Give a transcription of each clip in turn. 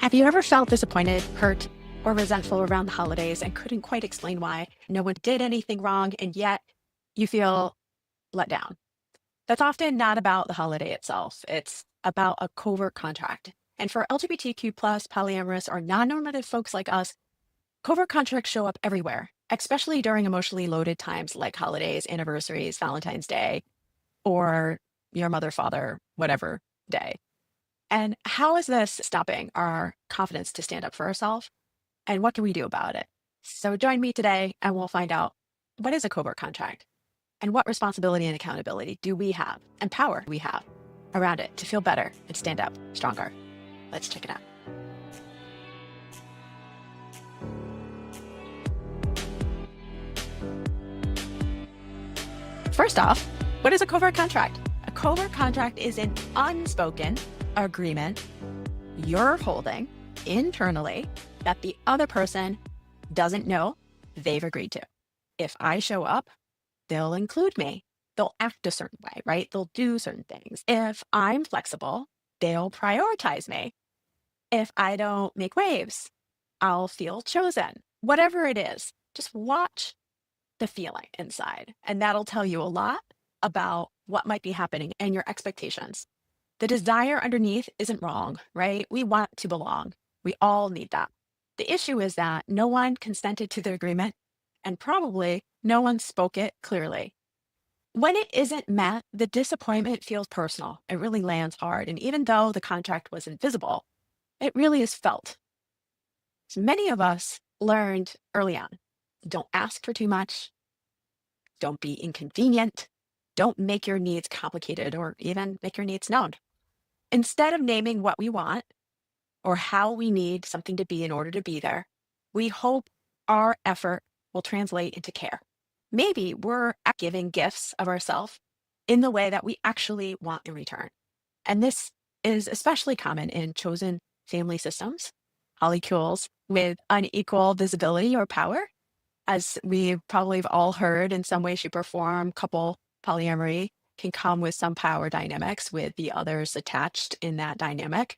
Have you ever felt disappointed, hurt, or resentful around the holidays and couldn't quite explain why? No one did anything wrong, and yet you feel let down. That's often not about the holiday itself. It's about a covert contract. And for LGBTQ plus, polyamorous, or non-normative folks like us, covert contracts show up everywhere, especially during emotionally loaded times like holidays, anniversaries, Valentine's Day, or your mother, father, whatever day. And how is this stopping our confidence to stand up for ourselves? And what can we do about it? So join me today and we'll find out what is a covert contract and what responsibility and accountability do we have and power we have around it to feel better and stand up stronger. Let's check it out. First off, what is a covert contract? A covert contract is an unspoken agreement you're holding internally that the other person doesn't know they've agreed to. If I show up, they'll include me. They'll act a certain way, right? They'll do certain things. If I'm flexible, they'll prioritize me. If I don't make waves, I'll feel chosen. Whatever it is, just watch the feeling inside, and that'll tell you a lot about what might be happening and your expectations. The desire underneath isn't wrong, right? We want to belong. We all need that. The issue is that no one consented to the agreement and probably no one spoke it clearly. When it isn't met, the disappointment feels personal. It really lands hard. And even though the contract was invisible, it really is felt. So many of us learned early on, don't ask for too much. Don't be inconvenient. Don't make your needs complicated or even make your needs known. Instead of naming what we want or how we need something to be in order to be there, we hope our effort will translate into care. Maybe we're giving gifts of ourselves in the way that we actually want in return. And this is especially common in chosen family systems, polycules with unequal visibility or power. As we probably have all heard in some way, shape, or form, couple polyamory can come with some power dynamics with the others attached in that dynamic.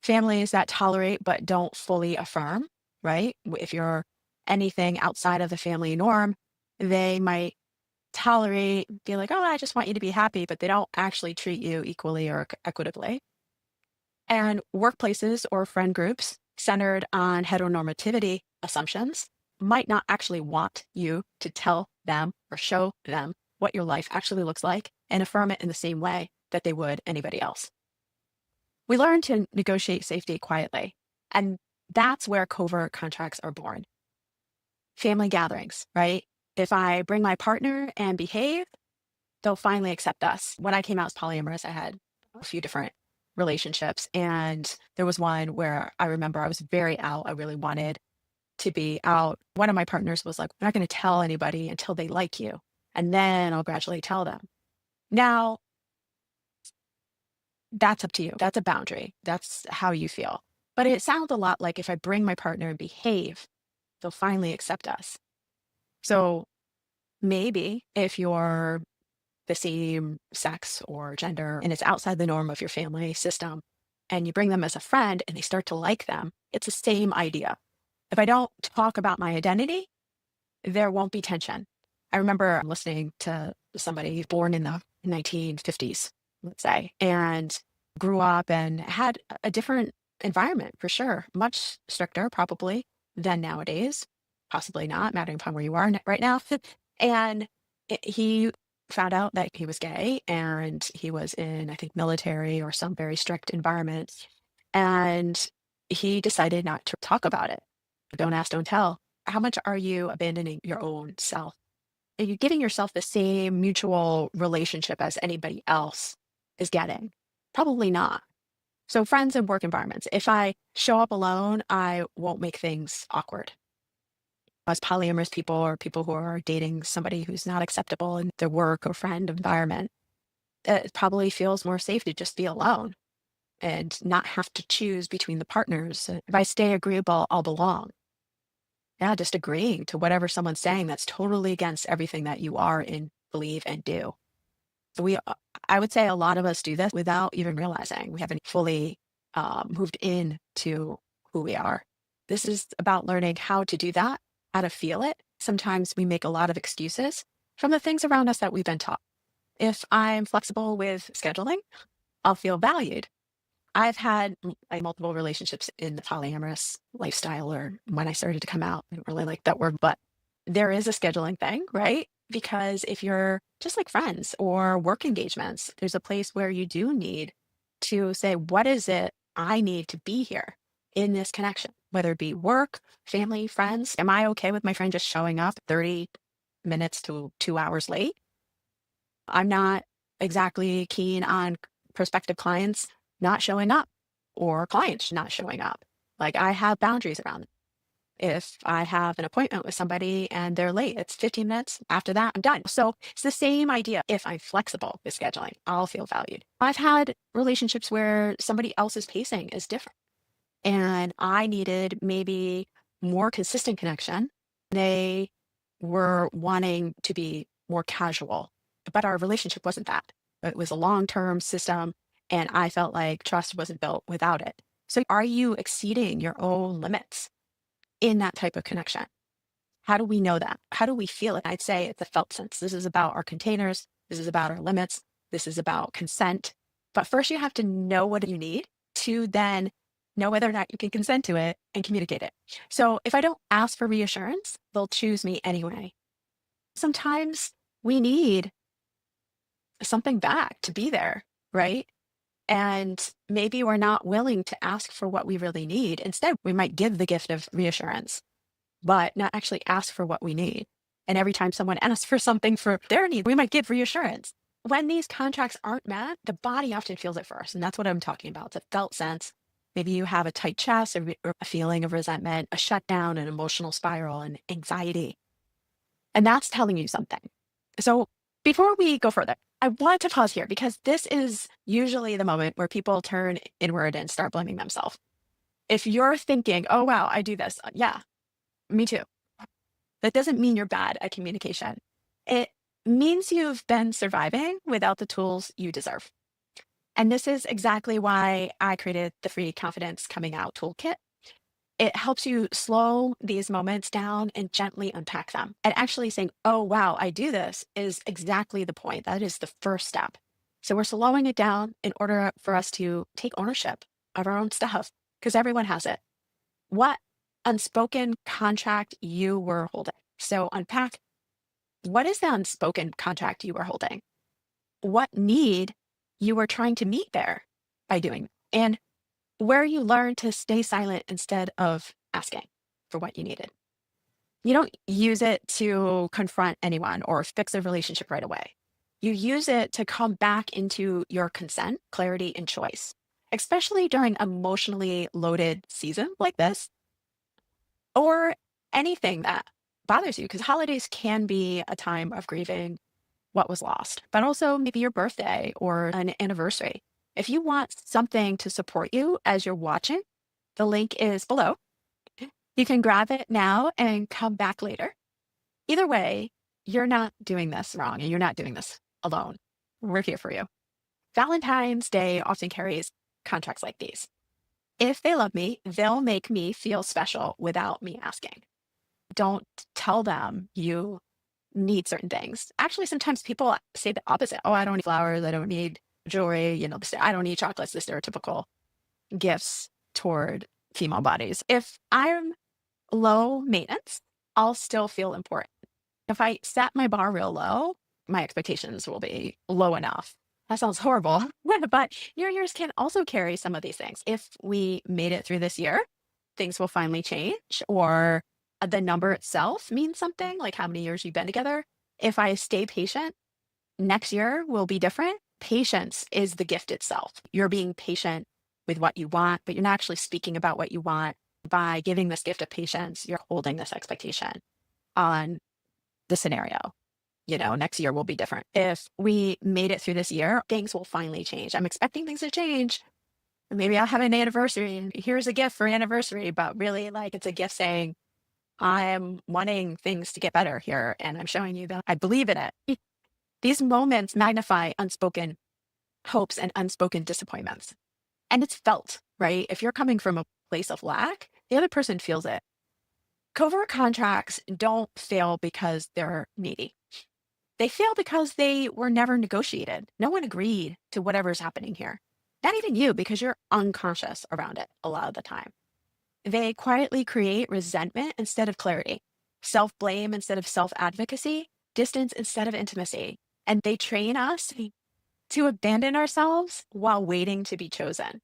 Families that tolerate but don't fully affirm, right? If you're anything outside of the family norm, they might tolerate, be like, oh, I just want you to be happy, but they don't actually treat you equally or equitably. And workplaces or friend groups centered on heteronormativity assumptions might not actually want you to tell them or show them what your life actually looks like and affirm it in the same way that they would anybody else. We learn to negotiate safety quietly, and that's where covert contracts are born. Family gatherings, right? If I bring my partner and behave, they'll finally accept us. When I came out as polyamorous, I had a few different relationships, and there was one where I remember I was very out. I really wanted to be out. One of my partners was like, "We're not going to tell anybody until they like you, and then I'll gradually tell them." Now, that's up to you. That's a boundary. That's how you feel. But it sounds a lot like if I bring my partner and behave, they'll finally accept us. So maybe if you're the same sex or gender and it's outside the norm of your family system and you bring them as a friend and they start to like them, it's the same idea. If I don't talk about my identity, there won't be tension. I remember listening to somebody born in the 1950s, let's say, and grew up and had a different environment for sure, much stricter probably than nowadays, possibly not, mattering upon where you are right now. And he found out that he was gay and he was in, I think, military or some very strict environment. And he decided not to talk about it. Don't ask, don't tell. How much are you abandoning your own self? Are you giving yourself the same mutual relationship as anybody else is getting? Probably not. So friends and work environments, if I show up alone, I won't make things awkward. As polyamorous people or people who are dating somebody who's not acceptable in their work or friend environment, it probably feels more safe to just be alone and not have to choose between the partners. If I stay agreeable, I'll belong. Yeah, just agreeing to whatever someone's saying that's totally against everything that you are and believe and do. So I would say a lot of us do this without even realizing we haven't fully moved into who we are. This is about learning how to do that, how to feel it. Sometimes we make a lot of excuses from the things around us that we've been taught. If I'm flexible with scheduling, I'll feel valued. I've had like multiple relationships in the polyamorous lifestyle, or when I started to come out. I don't really like that word, but there is a scheduling thing, right? Because if you're just like friends or work engagements, there's a place where you do need to say, what is it I need to be here in this connection, whether it be work, family, friends? Am I okay with my friend just showing up 30 minutes to 2 hours late? I'm not exactly keen on prospective clients not showing up or clients not showing up. Like, I have boundaries around it. If I have an appointment with somebody and they're late, it's 15 minutes. After that, I'm done. So it's the same idea. If I'm flexible with scheduling, I'll feel valued. I've had relationships where somebody else's pacing is different and I needed maybe more consistent connection. They were wanting to be more casual, but our relationship wasn't that. It was a long-term system, and I felt like trust wasn't built without it. So are you exceeding your own limits in that type of connection? How do we know that? How do we feel it? I'd say it's a felt sense. This is about our containers. This is about our limits. This is about consent. But first, you have to know what you need to then know whether or not you can consent to it and communicate it. So if I don't ask for reassurance, they'll choose me anyway. Sometimes we need something back to be there, right? And maybe we're not willing to ask for what we really need. Instead, we might give the gift of reassurance, but not actually ask for what we need. And every time someone asks for something for their need, we might give reassurance. When these contracts aren't met, the body often feels it first. And that's what I'm talking about. It's a felt sense. Maybe you have a tight chest or a feeling of resentment, a shutdown, an emotional spiral, and anxiety. And that's telling you something. So before we go further, I want to pause here because this is usually the moment where people turn inward and start blaming themselves. If you're thinking, oh, wow, I do this. Yeah, me too. That doesn't mean you're bad at communication. It means you've been surviving without the tools you deserve. And this is exactly why I created the free Confidence Coming Out Toolkit. It helps you slow these moments down and gently unpack them. And actually saying, oh, wow, I do this is exactly the point. That is the first step. So we're slowing it down in order for us to take ownership of our own stuff, because everyone has it. What unspoken contract you were holding? So unpack, what is the unspoken contract you were holding? What need you were trying to meet there by doing? And where you learned to stay silent instead of asking for what you needed. You don't use it to confront anyone or fix a relationship right away. You use it to come back into your consent, clarity, and choice, especially during emotionally loaded season like this, or anything that bothers you, because holidays can be a time of grieving what was lost, but also maybe your birthday or an anniversary. If you want something to support you as you're watching, the link is below. You can grab it now and come back later. Either way, you're not doing this wrong and you're not doing this alone. We're here for you. Valentine's Day often carries contracts like these. If they love me, they'll make me feel special without me asking. Don't tell them you need certain things. Actually, sometimes people say the opposite. Oh, I don't need flowers. I don't need jewelry. I don't need chocolates, the stereotypical gifts toward female bodies. If I'm low maintenance, I'll still feel important. If I set my bar real low, my expectations will be low enough. That sounds horrible, but your years can also carry some of these things. If we made it through this year, things will finally change, or the number itself means something, like how many years you've been together. If I stay patient, next year will be different. Patience is the gift itself. You're being patient with what you want, but you're not actually speaking about what you want. By giving this gift of patience, you're holding this expectation on the scenario. Next year will be different. If we made it through this year, things will finally change. I'm expecting things to change. Maybe I'll have an anniversary and here's a gift for anniversary, but really, like, it's a gift saying, I'm wanting things to get better here, and I'm showing you that I believe in it. These moments magnify unspoken hopes and unspoken disappointments. And it's felt. right? If you're coming from a place of lack, the other person feels it. Covert contracts don't fail because they're needy. They fail because they were never negotiated. No one agreed to whatever's happening here. Not even you, because you're unconscious around it a lot of the time. They quietly create resentment instead of clarity, self-blame instead of self-advocacy, distance instead of intimacy. And they train us to abandon ourselves while waiting to be chosen.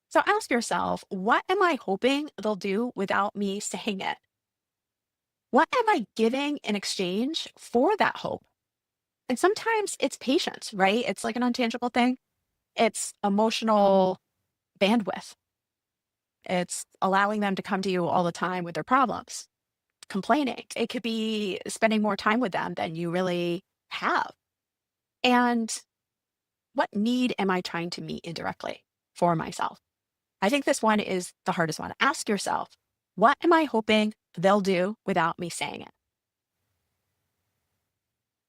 So ask yourself, what am I hoping they'll do without me saying it? What am I giving in exchange for that hope? And sometimes it's patience, right? It's like an intangible thing. It's emotional bandwidth. It's allowing them to come to you all the time with their problems, complaining. It could be spending more time with them than you really have. And what need am I trying to meet indirectly for myself? I think this one is the hardest one. Ask yourself, what am I hoping they'll do without me saying it?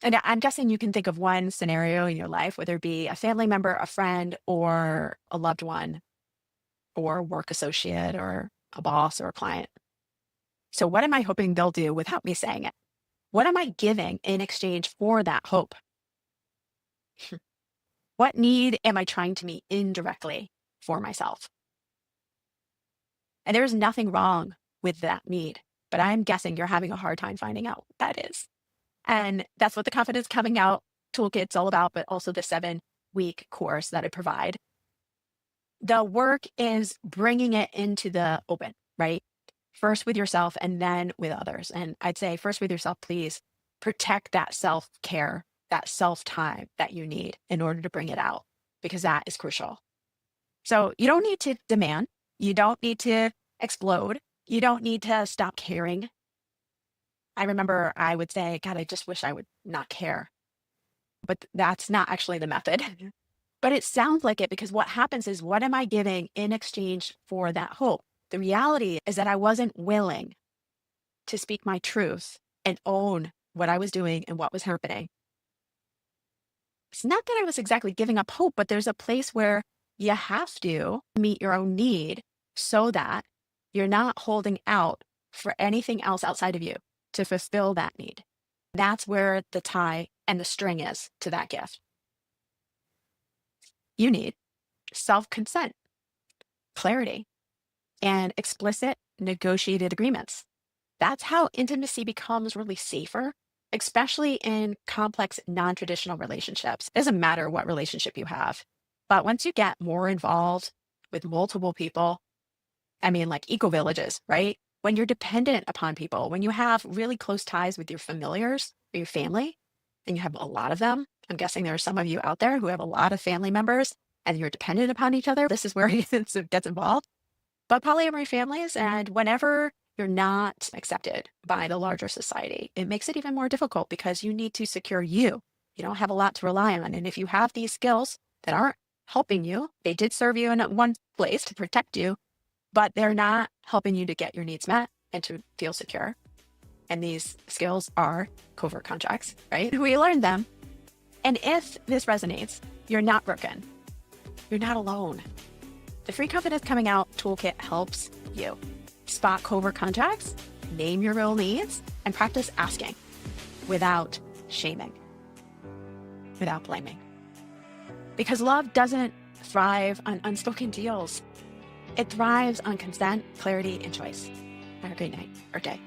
And I'm guessing you can think of one scenario in your life, whether it be a family member, a friend, or a loved one, or a work associate, or a boss, or a client. So what am I hoping they'll do without me saying it? What am I giving in exchange for that hope? What need am I trying to meet indirectly for myself? And there's nothing wrong with that need, but I'm guessing you're having a hard time finding out what that is. And that's what the Confidence Coming Out Toolkit's all about, but also the 7-week course that I provide. The work is bringing it into the open, right? First with yourself and then with others. And I'd say first with yourself, please protect that self-care, that self-time that you need in order to bring it out, because that is crucial. So you don't need to demand. You don't need to explode. You don't need to stop caring. I remember I would say, God, I just wish I would not care. But that's not actually the method. But it sounds like it, because what happens is, what am I giving in exchange for that hope? The reality is that I wasn't willing to speak my truth and own what I was doing and what was happening. It's not that I was exactly giving up hope, but there's a place where you have to meet your own need so that you're not holding out for anything else outside of you to fulfill that need. That's where the tie and the string is to that gift. You need self-consent, clarity, and explicit negotiated agreements. That's how intimacy becomes really safer, especially in complex, non-traditional relationships. It doesn't matter what relationship you have, but once you get more involved with multiple people, I mean, like eco-villages, right? When you're dependent upon people, when you have really close ties with your familiars or your family, and you have a lot of them, I'm guessing there are some of you out there who have a lot of family members and you're dependent upon each other. This is where it gets involved. But polyamory families, and whenever you're not accepted by the larger society, it makes it even more difficult, because you need to secure you. You don't have a lot to rely on. And if you have these skills that aren't helping you, they did serve you in one place to protect you, but they're not helping you to get your needs met and to feel secure. And these skills are covert contracts, right? We learned them. And if this resonates, you're not broken. You're not alone. The Free Confidence Coming Out Toolkit helps you spot covert contracts, name your real needs, and practice asking without shaming, without blaming. Because love doesn't thrive on unspoken deals. It thrives on consent, clarity, and choice. Have a great night or day.